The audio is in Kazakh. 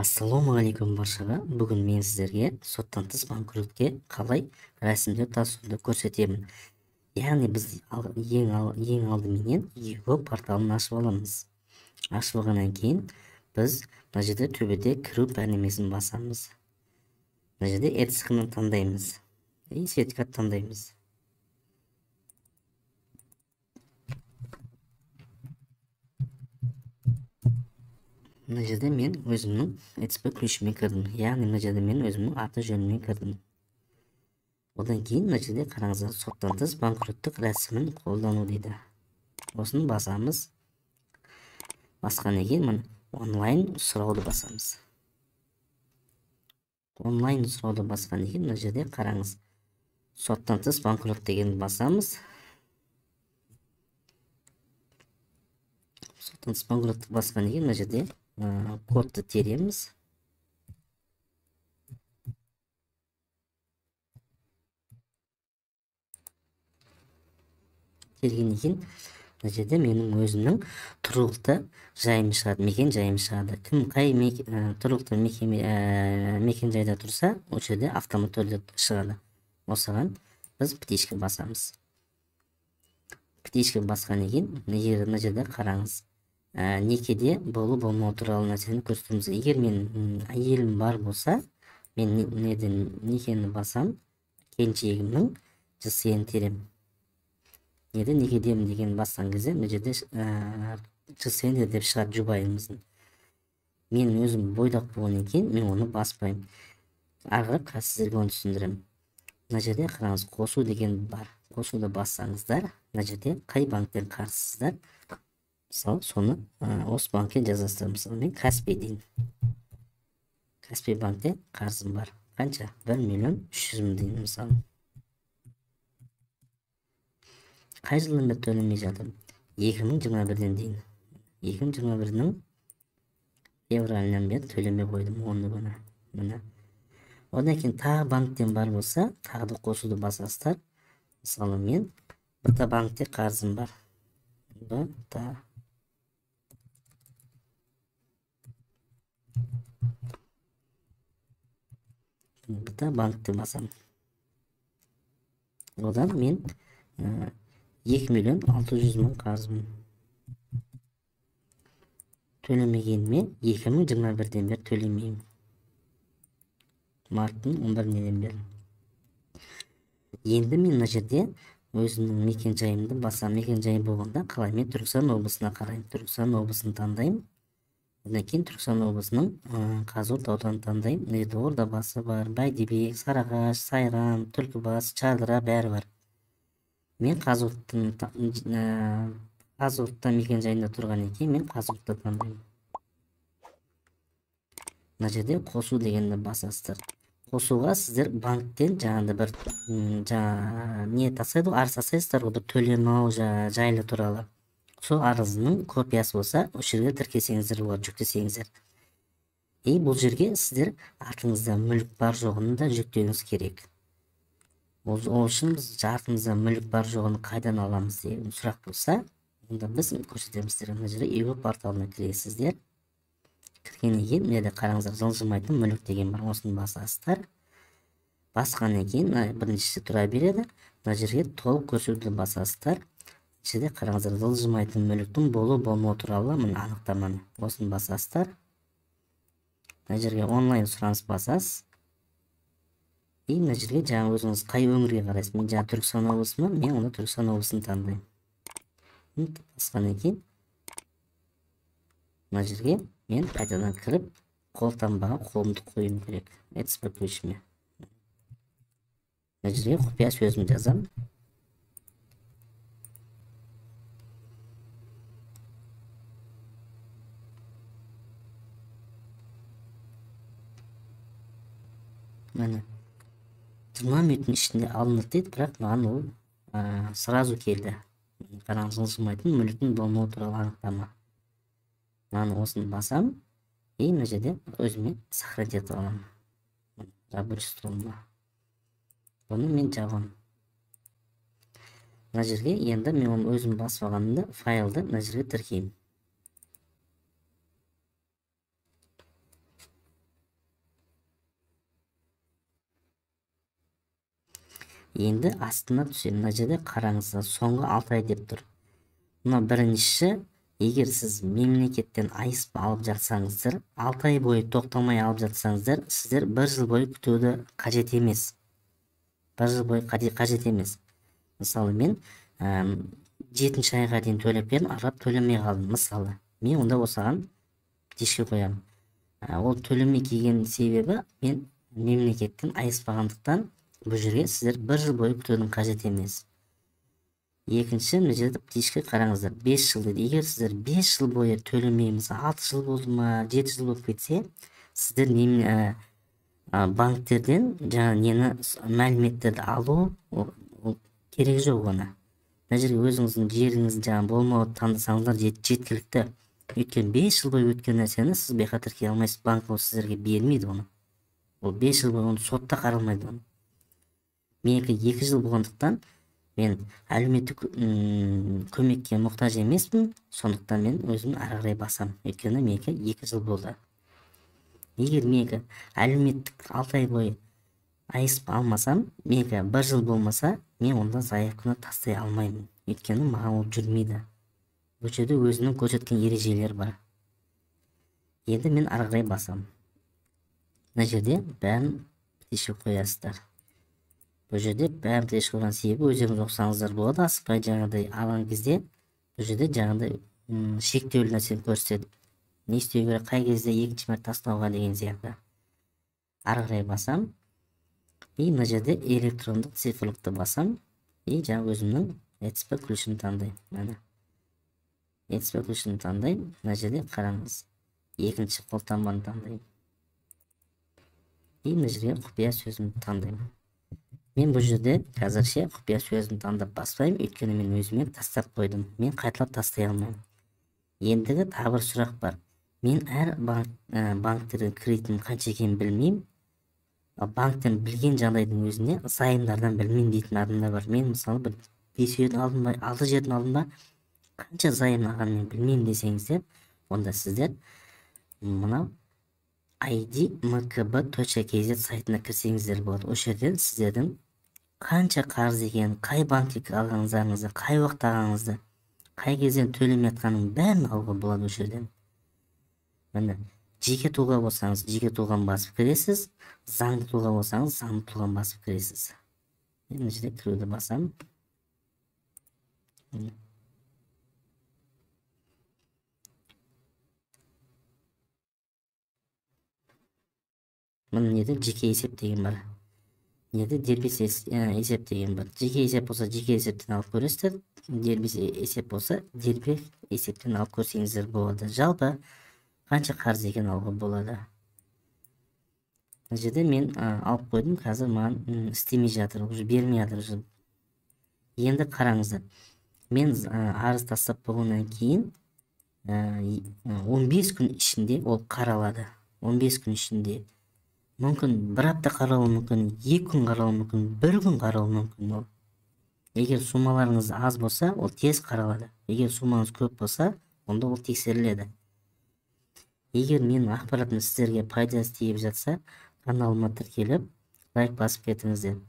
Ассалаумағалейкум баршаға. Бүгін мен сіздерге соттан тыс банкротке қалай рәсімдеу тәсілді көрсетемін. Яғни біз ең алдыменен ego порталын ашып аламыз. Ашып алғаннан кейін біз мына жерде төбеде кіру пәнемесін басамыз. Мына жерде ETSIM-ны таңдаймыз и сертификат таңдаймыз. Мына жерде мен өзімнің ETSP ключімен кірдім. Яғни мына жерде мен өзімнің аты жөніммен кірдім. Одан кейін мына жерде қараңыздар, соттан тыс банкроттық рәсімін қолдану дейді. Осыны басамыз. Басқаннан кейін мына онлайн сұрауды басамыз. Онлайн сұрауды басқаннан кейін мына жерде қараңыз. Соттан тыс банкрот дегенді басамыз. Соттан тыс банкроттық басқаннан кейін мына жерде кодты тереміз. Тергеннен кейін мына жерде менің өзімнің тұрғылықты жайым шығады, мекен жайым шығады. Кім қай тұрғылықты мекен жайда тұрса, ол жерде автомат түрде шығады. Осыған біз птичка басамыз. Птичка басқаннан кейін мына жерде қараңыз. Некеде болу болмау туралы нәрсені көрсетеміз. Егер мен әйелім бар болса, мен некені басам, келіншегімнің ЖСН терем. Некедемін деген басқан кезде мына жерде ЖСН деп шығады жұбайымыздың. Мен өзім бойдақ болғаннан кейін мен оны баспаймын. Арғы сіздерге оны түсіндіремін. Мына жерде қараңыз, қосу деген бар. Қосуды бассаңыздар, мына жерде қай банктен қарызсыздар, мысалы соны осы банкке жазасыздар. Мысалы мен Каспий дейін. Каспий банкте қарызым бар. Қанша? 1.300.000 дейін мысалы. Қай жылдан бері төлемей жатырмын? 2021-ден дейін. 2021-дің февралынан бері төлемей қойдым 10 күні. Міне. Одан кейін тағы банктен бар болса, тағы да қосуды басасыздар. Мысалы мен БТ банкте қарызым бар. БТ банкте басам. Одан мен 2.600.000 қарызым. Төлемегеніме 2021-ден бері төлемеймін. Марттың 11-неден бері. Енді мен мына жерде өзімнің мекен жайымды басам. Мекен жайым болғанда қалай? Мен Түркістан облысына қараймын. Түркістан облысын таңдаймын. Одан кейін Түркістан облысының Қазығұрт ауданын таңдаймын. Ордабасы бар, Бәйдібек, Сарыағаш, Сайрам, Түлкібас, Шардара бәрі бар. Мен Қазығұртта мекен жайында тұрғаннан кейін мен Қазығұртты таңдаймын. Мына жерде қосу дегенді басасыздар. Қосуға сіздер банктен жаңағыда бір не тасайды, арыз тасайсыздар, бір төлемау жайлы туралы. Сол арызының копиясы болса, ол жерге тіркесеңіздер болады, жүктесеңіздер. Бұл жерге сіздер артыңызда мүлік бар жоғын да жүктеуіңіз керек. Ол үшін біз артымызда мүлік бар жоғын қайдан аламыз деген сұрақ болса, онда біз көрсетеміздер. Мына жерде ego порталына кіресіздер. Кіргеннен кейін мына жерде қараңыздар, жылжымайтын мүлік деген бар, осыны басасыздар. Басқаннан кейін біріншісі тұра береді. Мына жерге толық көрсетуді басасыздар. Жерде қараңыздар, жылжымайтын мүліктің болу болмау туралы мына анықтаманы, осыны басасыздар. Мына жерге онлайн сұраныс басасыз. Мына жерге жаңа өзіңіз қай өңірге қарайсыз. Мен жаңа Түркістан облысымын, мен оны Түркістан облысын таңдаймын. Басқаннан кейін мына жерге мен қайтадан кіріп, қолтаңбаға қолымды қоюым керек. ETSP ключіме. Мына жерге құпия сөзімді жазамын. Міне 20 минуттың ішінде алынды дейді, бірақ маған ол сразу келді. Қараңыз, жылжымайтын мүліктің болмау туралы анықтама. Мына осыны басам, мына жерде өзіме сохранить етіп аламын. Рабочий столыма. Оны мен жабамын. Мына жерге енді мен оны өзім басып алғанымда файлды мына жерге тіркеймін. Енді астына түсем. Мына жерде қараңыздар, соңғы 6 ай деп тұр. Мына бірінші, егер сіз мемлекеттен айып алып жатсаңыздар, 6 ай бойы тоқтамай алып жатсаңыздар, сіздер 1 жыл бойы күтуді қажет емес. 1 жыл бойы қажет емес. Мысалы мен 7-ші айға дейін төлеп бердім, арап төлемей қалдым. Мысалы мен онда осыған дешке қоямын. Ол төлемей келген себебі мен мемлекеттен айыспағандықтан бұл жерге сіздер 1 жыл бойы күтудің қажет емес. Екінші, мына жерде дешке қараңыздар, 5 жыл дейді. Егер сіздер 5 жыл бойы төлемейміз, 6 жыл болды ма, 7 жыл болып кетсе, сіздер банктерден жаңа нені мәліметтерді алу керек жоқ оны. Мына жерге өзіңіздің жеріңіз жаңа болмауды таңдасаңыздар жеткілікті. Өйткені 5 жыл бойы өткен нәрсені сіз бейхатыр келе алмайсыз, банк ол сіздерге бермейді оны. Ол 5 жыл бойы оны сотта қаралмайды оны. Менікі 2 жыл болғандықтан мен әлеуметтік көмекке мұқтаж емеспін, сондықтан мен өзім ары қарай басам. Өйткені менікі 2 жыл болды. Егер менікі әлеуметтік 6 ай бойы айып алмасам, менікі 1 жыл болмаса, мен онда заявканы тастай алмаймын. Өйткені маған ол жүрмейді. Бұл жерде өзінің көрсеткен ережелер бар. Енді мен ары қарай басам. Мына жерде бәрін бітешіп қоясыздар. Бұл жерде бәрін бітешіп қойған себебі өздеріңіз оқысаңыздар болады. Асықпай жаңағыдай алған кезде бұл жерде жаңағыдай шектеулі нәрсені көрсетеді. Не істеу керек, қай кезде екінші мәрте тастауға деген сияқты. Ары қарай басам. И мына жерде электрондық цифрлықты басам. И жаңа өзімнің ETSP ключін таңдаймын. Мына ETSP ключін таңдаймын. Мына жерде қараңыз. Екінші қолтаңбаны таңдаймын. И мына жерге құпия сөзімді таңдаймын. Мен бұл жерде қазірше құпия сөзімді таңдап баспаймын, өйткені мен өзіме тастап қойдым. Мен қайталап тастай алмаймын. Ендігі тағы бір сұрақ бар. Мен әр банктердің кредитінің қанша екенін білмеймін. Банктен білген жағдайдың өзіне займдардан білмеймін дейтін адамдар бар. Мен мысалы бір 5 жерден алдым ба, 6 жерден алдым ба, қанша займ алғанын мен білмеймін десеңіздер, онда сіздер мынау id.mkb.kz сайтына кірсеңіздер болады. Ол жерден сіздердің қанша қарыз екенін, қай банкте алғаныңызды, қай уақытта алғаныңызды, қай кезден төлемей жатқанын бәрін алуға болады ол жерден. Міне, жеке тұлға болсаңыз, жеке тұлғаны басып кіресіз, заңды тұлға болсаңыз, заңды тұлғаны басып кіресіз. Мына жерде кіруді басамын. Мына неде жеке есеп деген бар. Неде дербес есеп деген бар. Жеке есеп болса, жеке есептен алып көресіздер. Дербес есеп болса, дербес есептен алып көрсеңіздер болады. Жалпы қанша қарыз екен алуға болады. Мына жерде мен алып қойдым, қазір маған істемей жатыр, уже бермей жатыр. Енді қараңыздар. Мен арыз тастап болғаннан кейін 15 күн ішінде ол қаралады. 15 күн ішінде. Мүмкін 1 апта қаралуы мүмкін, 2 күн қаралуы мүмкін, 1 күн қаралуы мүмкін ол. Егер суммаларыңыз аз болса, ол тез қаралады. Егер суммаңыз көп болса, онда ол тексеріледі. Егер менің ақпаратым сіздерге пайдасы тиіп жатса, каналыма тіркеліп, лайк басып кетіңіздер.